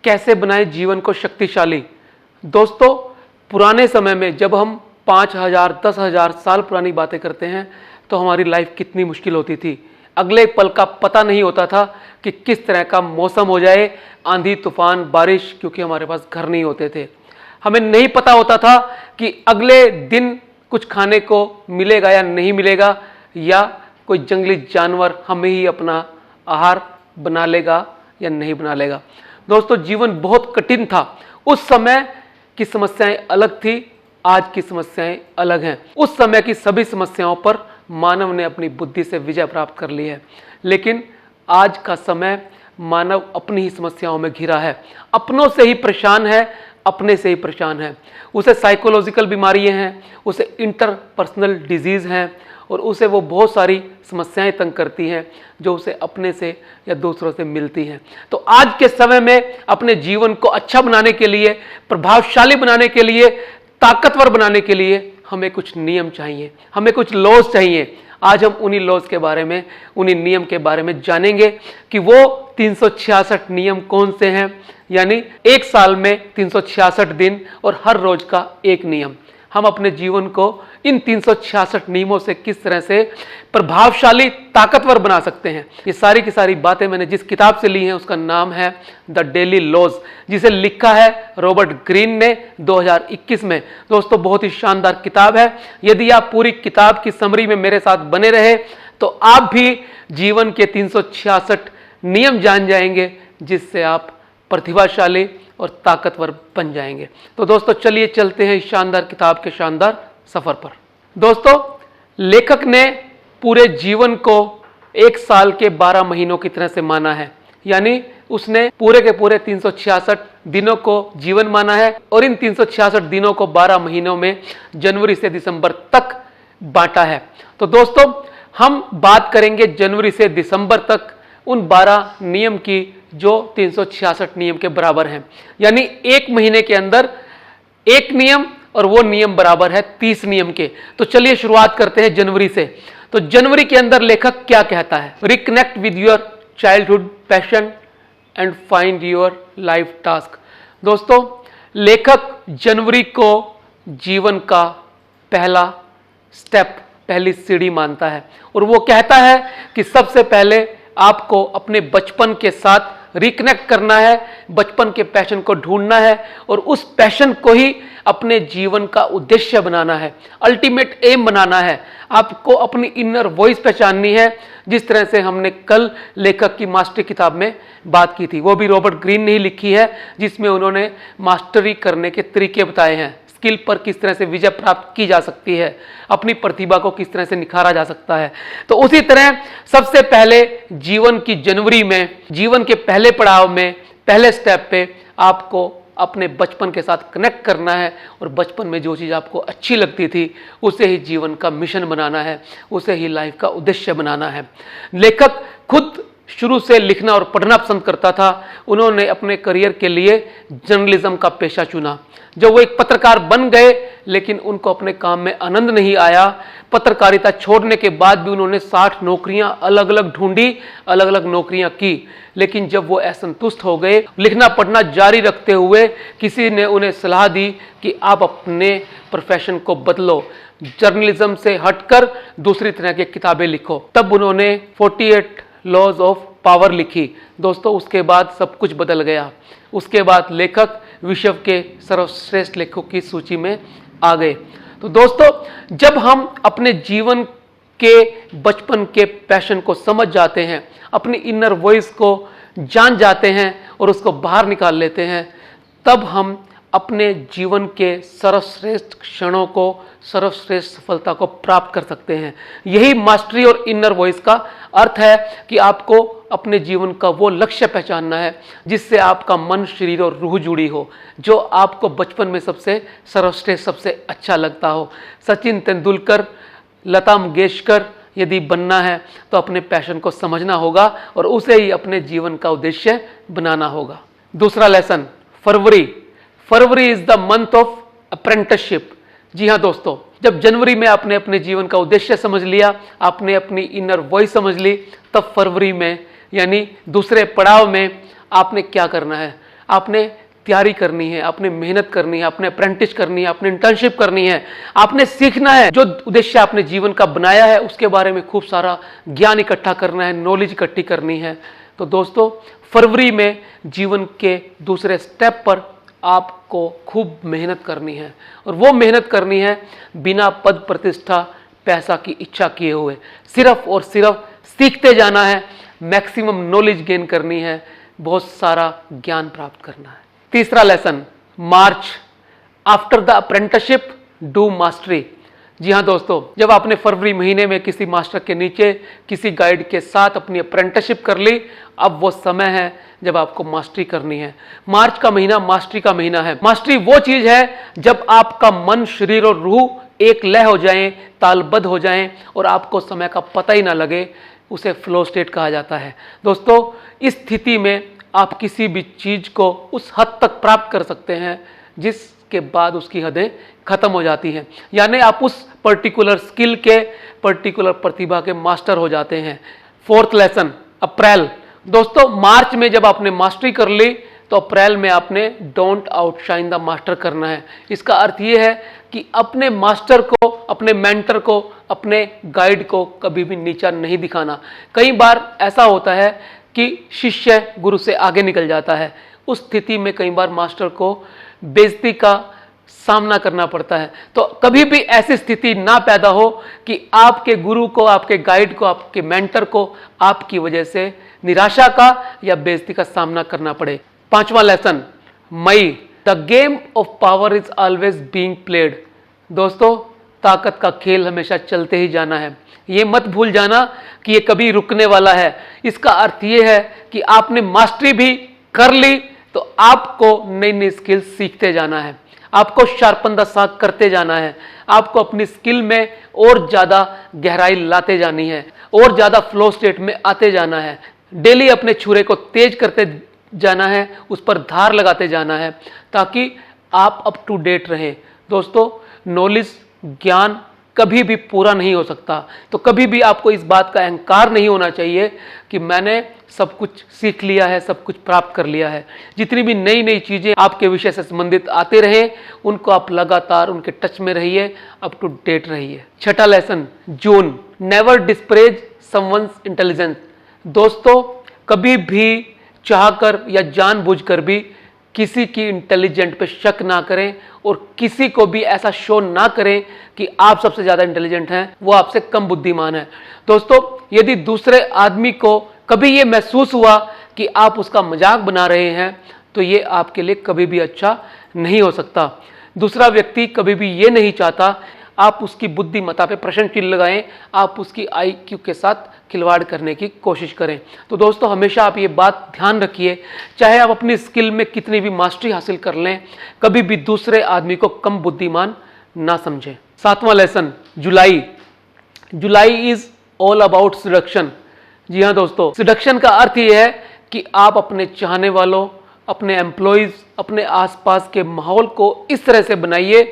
कैसे बनाएं जीवन को शक्तिशाली। दोस्तों, पुराने समय में जब हम 5,000 10,000 साल पुरानी बातें करते हैं तो हमारी लाइफ कितनी मुश्किल होती थी। अगले पल का पता नहीं होता था कि किस तरह का मौसम हो जाए, आंधी तूफान बारिश, क्योंकि हमारे पास घर नहीं होते थे। हमें नहीं पता होता था कि अगले दिन कुछ खाने को मिलेगा या नहीं मिलेगा, या कोई जंगली जानवर हमें ही अपना आहार बना लेगा या नहीं बना लेगा। दोस्तों, जीवन बहुत कठिन था। उस समय की समस्याएं अलग थी, आज की समस्याएं अलग हैं। उस समय की सभी समस्याओं पर मानव ने अपनी बुद्धि से विजय प्राप्त कर ली है, लेकिन आज का समय मानव अपनी ही समस्याओं में घिरा है, अपनों से ही परेशान है, अपने से ही परेशान है। उसे साइकोलॉजिकल बीमारियां हैं, उसे इंटरपर्सनल डिजीज हैं, और उसे वो बहुत सारी समस्याएं तंग करती हैं जो उसे अपने से या दूसरों से मिलती हैं। तो आज के समय में अपने जीवन को अच्छा बनाने के लिए, प्रभावशाली बनाने के लिए, ताकतवर बनाने के लिए हमें कुछ नियम चाहिए, हमें कुछ लॉज चाहिए। आज हम उन्हीं लॉज के बारे में, उन्हीं नियम के बारे में जानेंगे कि वो 366 नियम कौन से हैं, यानी एक साल में 366 दिन और हर रोज का एक नियम। हम अपने जीवन को इन 366 नियमों से किस तरह से प्रभावशाली, ताकतवर बना सकते हैं। ये सारी की सारी बातें मैंने जिस किताब से ली हैं उसका नाम है द डेली लॉज, जिसे लिखा है रॉबर्ट ग्रीन ने 2021 में। दोस्तों, बहुत ही शानदार किताब है। यदि आप पूरी किताब की समरी में मेरे साथ बने रहे तो आप भी जीवन के 366 नियम जान जाएंगे, जिससे आप प्रतिभाशाली और ताकतवर बन जाएंगे। तो दोस्तों, चलिए चलते हैं इस शानदार किताब के शानदार सफर पर। दोस्तों, लेखक ने पूरे जीवन को एक साल के 12 महीनों की तरह से माना है, यानी उसने पूरे के पूरे 366 दिनों को जीवन माना है, और इन 366 दिनों को 12 महीनों में जनवरी से दिसंबर तक बांटा है। तो दोस्तों, हम बात करेंगे जनवरी से दिसंबर तक उन 12 नियम की जो 366 नियम के बराबर हैं, यानी एक महीने के अंदर एक नियम, और वो नियम बराबर है 30 नियम के। तो चलिए शुरुआत करते हैं जनवरी से। तो जनवरी के अंदर लेखक क्या कहता है? Reconnect with your childhood passion and find your life task. दोस्तों, लेखक जनवरी को जीवन का पहला स्टेप, पहली सीढ़ी मानता है, और वो कहता है कि सबसे पहले आपको अपने बचपन के साथ रिकनेक्ट करना है, बचपन के पैशन को ढूंढना है, और उस पैशन को ही अपने जीवन का उद्देश्य बनाना है, अल्टीमेट एम बनाना है। आपको अपनी इनर वॉइस पहचाननी है, जिस तरह से हमने कल लेखक की मास्टरी किताब में बात की थी। वो भी रॉबर्ट ग्रीन ने ही लिखी है, जिसमें उन्होंने मास्टरी करने के तरीके बताए हैं, स्किल पर किस तरह से विजय प्राप्त की जा सकती है, अपनी प्रतिभा को किस तरह से निखारा जा सकता है। तो उसी तरह सबसे पहले जीवन की जनवरी में, जीवन के पहले पड़ाव में, पहले स्टेप पे आपको अपने बचपन के साथ कनेक्ट करना है, और बचपन में जो चीज़ आपको अच्छी लगती थी उसे ही जीवन का मिशन बनाना है, उसे ही लाइफ का उद्देश्य बनाना है। लेखक खुद शुरू से लिखना और पढ़ना पसंद करता था। उन्होंने अपने करियर के लिए जर्नलिज्म का पेशा चुना। जब वो एक पत्रकार बन गए, लेकिन उनको अपने काम में आनंद नहीं आया। पत्रकारिता छोड़ने के बाद भी उन्होंने 60 नौकरियां अलग अलग ढूंढी, अलग अलग नौकरियां की, लेकिन जब वो असंतुष्ट हो गए, लिखना पढ़ना जारी रखते हुए किसी ने उन्हें सलाह दी कि आप अपने प्रोफेशन को बदलो, जर्नलिज्म से हटकर दूसरी तरह की किताबें लिखो। तब उन्होंने 48 लॉज ऑफ पावर लिखी। दोस्तों, उसके बाद सब कुछ बदल गया। उसके बाद लेखक विश्व के सर्वश्रेष्ठ लेखकों की सूची में आ गए। तो दोस्तों, जब हम अपने जीवन के बचपन के पैशन को समझ जाते हैं, अपनी इनर वॉइस को जान जाते हैं और उसको बाहर निकाल लेते हैं, तब हम अपने जीवन के सर्वश्रेष्ठ क्षणों को, सर्वश्रेष्ठ सफलता को प्राप्त कर सकते हैं। यही मास्टरी और इनर वॉइस का अर्थ है कि आपको अपने जीवन का वो लक्ष्य पहचानना है जिससे आपका मन, शरीर और रूह जुड़ी हो, जो आपको बचपन में सबसे सर्वश्रेष्ठ, सबसे अच्छा लगता हो। सचिन तेंदुलकर, लता मंगेशकर यदि बनना है तो अपने पैशन को समझना होगा और उसे ही अपने जीवन का उद्देश्य बनाना होगा। दूसरा lesson, February is the month of apprenticeship. जी हाँ दोस्तों, जब जनवरी में आपने अपने जीवन का उद्देश्य समझ लिया, आपने अपनी इनर वॉइस समझ ली, तब फरवरी में यानी दूसरे पड़ाव में आपने क्या करना है? आपने तैयारी करनी है, आपने मेहनत करनी है, आपने अप्रेंटिस करनी है, आपने इंटर्नशिप करनी है, आपने सीखना है। जो उद्देश्य आपने जीवन का बनाया है उसके बारे में खूब सारा ज्ञान इकट्ठा करना है, नॉलेज इकट्ठी करनी है। तो दोस्तों, फरवरी में जीवन के दूसरे स्टेप पर आपको खूब मेहनत करनी है, और वो मेहनत करनी है बिना पद प्रतिष्ठा पैसा की इच्छा किए हुए। सिर्फ और सिर्फ सीखते जाना है, मैक्सिमम नॉलेज गेन करनी है, बहुत सारा ज्ञान प्राप्त करना है। तीसरा lesson, March after the apprenticeship do mastery. जी हाँ दोस्तों, जब आपने फरवरी महीने में किसी मास्टर के नीचे किसी गाइड के साथ अपनी अप्रेंटिसशिप कर ली, अब वो समय है जब आपको मास्टरी करनी है। मार्च का महीना मास्टरी का महीना है। मास्टरी वो चीज है जब आपका मन, शरीर और रूह एक लय हो जाएं, तालबद्ध हो जाएं और आपको समय का पता ही ना लगे, उसे फ्लो स्टेट कहा जाता है। दोस्तों, इस स्थिति में आप किसी भी चीज को उस हद तक प्राप्त कर सकते हैं जिसके बाद उसकी हदें खत्म हो जाती हैं, यानी आप उस पर्टिकुलर स्किल के, पर्टिकुलर प्रतिभा के मास्टर हो जाते हैं। फोर्थ लेसन, अप्रैल। दोस्तों, मार्च में जब आपने मास्टरी कर ली तो अप्रैल में आपने डोंट आउटशाइन द मास्टर करना है। इसका अर्थ यह है कि अपने मास्टर को, अपने मेंटर को, अपने गाइड को कभी भी नीचा नहीं दिखाना। कई बार ऐसा होता है कि शिष्य गुरु से आगे निकल जाता है। उस स्थिति में कई बार मास्टर को बेइज्जती का सामना करना पड़ता है। तो कभी भी ऐसी स्थिति ना पैदा हो कि आपके गुरु को, आपके गाइड को, आपके मेंटर को आपकी वजह से निराशा का या बेइज्जती का सामना करना पड़े। पांचवा लेसन, मई, the game of power is always being played. दोस्तों, ताकत का खेल हमेशा चलते ही जाना है। ये मत भूल जाना कि ये कभी रुकने वाला है। इसका अर्थ ये है कि आपने मास्टरी भी कर ली तो आपको नई नई स्किल सीखते जाना है, आपको शार्पन द सॉ करते जाना है, आपको अपनी स्किल में और ज्यादा गहराई लाते जानी है, और ज्यादा फ्लो स्टेट में आते जाना है। डेली अपने छुरे को तेज करते जाना है, उस पर धार लगाते जाना है, ताकि आप अप टू डेट रहें। दोस्तों, नॉलेज, ज्ञान कभी भी पूरा नहीं हो सकता। तो कभी भी आपको इस बात का अहंकार नहीं होना चाहिए कि मैंने सब कुछ सीख लिया है, सब कुछ प्राप्त कर लिया है। जितनी भी नई नई चीजें आपके विषय से संबंधित आते रहे, उनको आप लगातार उनके टच में रहिए, अप टू डेट रहिए। छठा लेसन, जून, नेवर डिस्प्रेज समवन्स इंटेलिजेंस। दोस्तों, कभी भी चाहकर या जानबूझकर भी किसी की इंटेलिजेंट पे शक ना करें, और किसी को भी ऐसा शो ना करें कि आप सबसे ज्यादा इंटेलिजेंट हैं, वो आपसे कम बुद्धिमान है। दोस्तों, यदि दूसरे आदमी को कभी ये महसूस हुआ कि आप उसका मजाक बना रहे हैं, तो ये आपके लिए कभी भी अच्छा नहीं हो सकता। दूसरा व्यक्ति कभी भी ये नहीं चाहता आप उसकी बुद्धिमत्ता पे प्रश्न चिन्ह लगाएं, आप उसकी IQ के साथ खिलवाड़ करने की कोशिश करें। तो दोस्तों, हमेशा आप ये बात ध्यान रखिए, चाहे आप अपनी स्किल में कितनी भी मास्टरी हासिल कर लें, कभी भी दूसरे आदमी को कम बुद्धिमान ना समझें। सातवां lesson, July. July is all about seduction. जी हाँ दोस्तों, सिडक्शन का अर्थ ये है कि आप अपने चाहने वालों, अपने एम्प्लॉयज, अपने आसपास के माहौल को इस तरह से बनाइए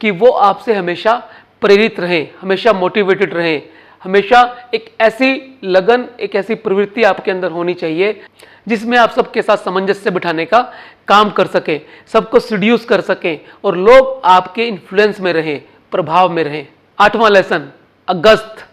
कि वो आपसे हमेशा प्रेरित रहें, हमेशा मोटिवेटेड रहें। हमेशा एक ऐसी लगन, एक ऐसी प्रवृत्ति आपके अंदर होनी चाहिए जिसमें आप सबके साथ सामंजस्य बिठाने का काम कर सकें, सबको सीड्यूस कर सकें और लोग आपके इन्फ्लुएंस में रहें, प्रभाव में रहें। आठवां lesson, August,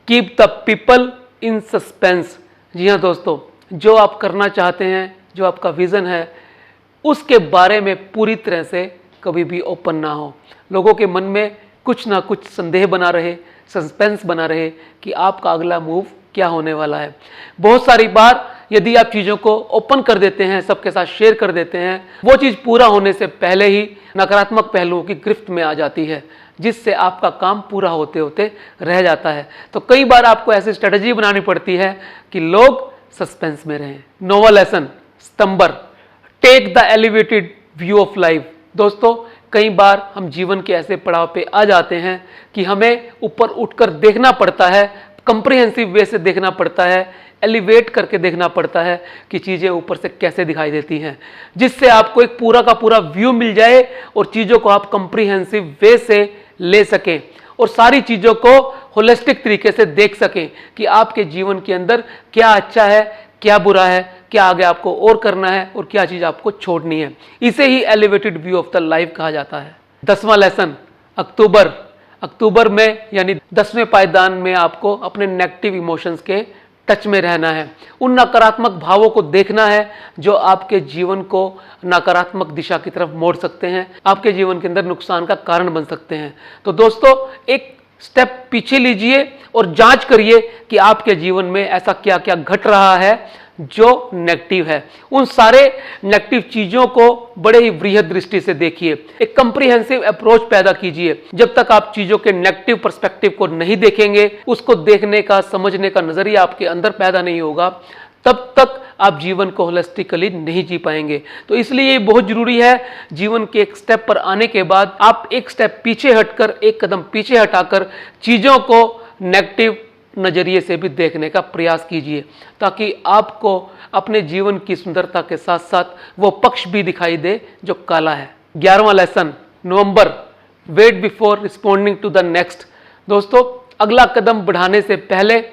keep the people in suspense. जी हाँ दोस्तों, जो आप करना चाहते हैं, जो आपका विजन है, उसके बारे में पूरी तरह से कभी भी ओपन ना हो। लोगों के मन में कुछ ना कुछ संदेह बना रहे, सस्पेंस बना रहे कि आपका अगला मूव क्या होने वाला है। बहुत सारी बार यदि आप चीज़ों को ओपन कर देते हैं, सबके साथ शेयर कर देते हैं, वो चीज़ पूरा होने से पहले ही नकारात्मक पहलुओं की गिरफ्त में आ जाती है, जिससे आपका काम पूरा होते होते रह जाता है। तो कई बार आपको ऐसी स्ट्रेटजी बनानी पड़ती है कि लोग सस्पेंस में रहें। नौवां लेसन, सितंबर, take the elevated view of life. दोस्तों, कई बार हम जीवन के ऐसे पड़ाव पे आ जाते हैं कि हमें ऊपर उठकर देखना पड़ता है, कंप्रिहेंसिव वे से देखना पड़ता है, एलिवेट करके देखना पड़ता है कि चीज़ें ऊपर से कैसे दिखाई देती हैं, जिससे आपको एक पूरा का पूरा व्यू मिल जाए और चीज़ों को आप कंप्रिहेंसिव वे से ले सकें और सारी चीज़ों को होलिस्टिक तरीके से देख सकें कि आपके जीवन के अंदर क्या अच्छा है, क्या बुरा है, क्या आगे आपको और करना है और क्या चीज आपको छोड़नी है। इसे ही elevated view of the life कहा जाता है। 10वां लेसन, अक्टूबर में यानी 10वें पायदान में आपको अपने नेगेटिव इमोशंस के टच में रहना है। उन नकारात्मक भावों को देखना है जो आपके जीवन को नकारात्मक दिशा की तरफ मोड़ सकते हैं, आपके जीवन के अंदर नुकसान का कारण बन सकते हैं। तो दोस्तों, एक स्टेप पीछे लीजिए और जांच करिए कि आपके जीवन में ऐसा क्या क्या घट रहा है जो नेगेटिव है। उन सारे नेगेटिव चीजों को बड़े ही वृहद दृष्टि से देखिए, एक कंप्रीहेंसिव अप्रोच पैदा कीजिए। जब तक आप चीजों के नेगेटिव पर्सपेक्टिव को नहीं देखेंगे, उसको देखने का, समझने का नजरिया आपके अंदर पैदा नहीं होगा, तब तक आप जीवन को होलिस्टिकली नहीं जी पाएंगे। तो इसलिए ये बहुत जरूरी है, जीवन के एक स्टेप पर आने के बाद आप एक स्टेप पीछे हटकर, एक कदम पीछे हटाकर चीजों को नेगेटिव नजरिए से भी देखने का प्रयास कीजिए, ताकि आपको अपने जीवन की सुंदरता के साथ साथ वो पक्ष भी दिखाई दे जो काला है। 11वां lesson, November, wait before responding to the next. दोस्तों, अगला कदम बढ़ाने से पहले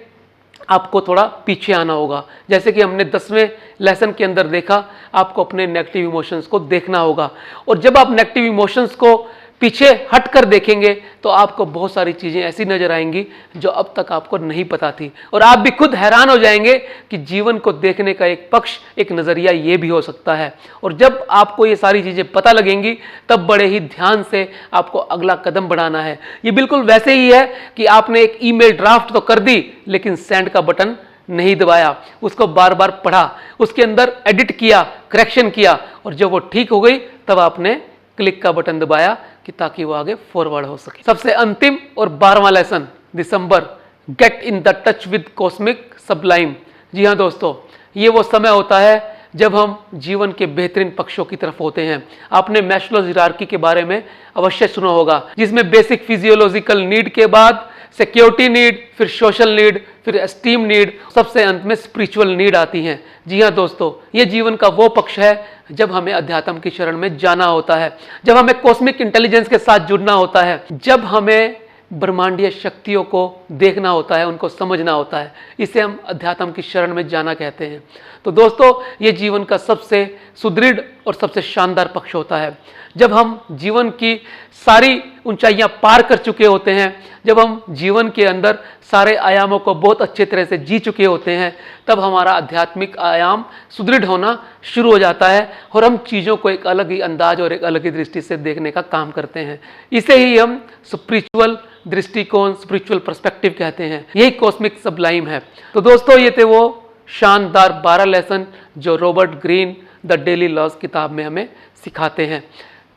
आपको थोड़ा पीछे आना होगा। जैसे कि हमने 10वें लेसन के अंदर देखा, आपको अपने नेगेटिव इमोशंस को देखना होगा, और जब आप नेगेटिव इमोशंस को पीछे हटकर देखेंगे तो आपको बहुत सारी चीजें ऐसी नजर आएंगी जो अब तक आपको नहीं पता थी, और आप भी खुद हैरान हो जाएंगे कि जीवन को देखने का एक पक्ष, एक नजरिया ये भी हो सकता है। और जब आपको ये सारी चीजें पता लगेंगी, तब बड़े ही ध्यान से आपको अगला कदम बढ़ाना है। ये बिल्कुल वैसे ही है कि आपने एक ईमेल ड्राफ्ट तो कर दी, लेकिन सेंड का बटन नहीं दबाया, उसको बार बार पढ़ा, उसके अंदर एडिट किया, करेक्शन किया, और जब वो ठीक हो गई तब आपने क्लिक का बटन दबाया कि ताकि वो आगे फॉरवर्ड हो सके। सबसे अंतिम और 12वां lesson, December, get in the touch with cosmic sublime. जी हाँ दोस्तों, ये वो समय होता है जब हम जीवन के बेहतरीन पक्षों की तरफ होते हैं। आपने मैस्लोज़ हायरार्की के बारे में अवश्य सुना होगा, जिसमें बेसिक फिजियोलॉजिकल नीड के बाद सिक्योरिटी नीड, फिर सोशल नीड, फिर एस्टीम नीड, सबसे अंत में स्पिरिचुअल नीड आती हैं। जी हाँ दोस्तों, ये जीवन का वो पक्ष है जब हमें अध्यात्म की शरण में जाना होता है, जब हमें कॉस्मिक इंटेलिजेंस के साथ जुड़ना होता है, जब हमें ब्रह्मांडीय शक्तियों को देखना होता है, उनको समझना होता है। इसे हम अध्यात्म की शरण में जाना कहते हैं। तो दोस्तों, ये जीवन का सबसे सुदृढ़ और सबसे शानदार पक्ष होता है। जब हम जीवन की सारी ऊंचाइयां पार कर चुके होते हैं, जब हम जीवन के अंदर सारे आयामों को बहुत अच्छे तरह से जी चुके होते हैं, तब हमारा आध्यात्मिक आयाम सुदृढ़ होना शुरू हो जाता है और हम चीज़ों को एक अलग ही अंदाज और एक अलग ही दृष्टि से देखने का काम करते हैं। इसे ही हम स्पिरिचुअल दृष्टिकोण, स्पिरिचुअल पर्सपेक्टिव कहते हैं। यही कॉस्मिक सबलाइम है। तो दोस्तों, ये थे वो शानदार 12 लेसन जो Robert Greene the daily laws किताब में हमें सिखाते हैं।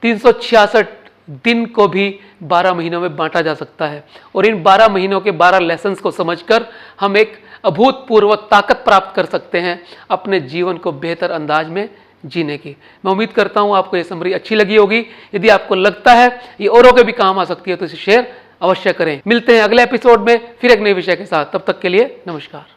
366 दिन को भी 12 महीनों में बांटा जा सकता है, और इन 12 महीनों के 12 लेसन्स को समझकर हम एक अभूतपूर्व ताकत प्राप्त कर सकते हैं अपने जीवन को बेहतर अंदाज में जीने की। मैं उम्मीद करता हूं आपको ये समरी अच्छी लगी होगी। यदि आपको लगता है ये औरों के भी काम आ सकती है तो इसे शेयर अवश्य करें। मिलते हैं अगले एपिसोड में फिर एक नए विषय के साथ। तब तक के लिए नमस्कार।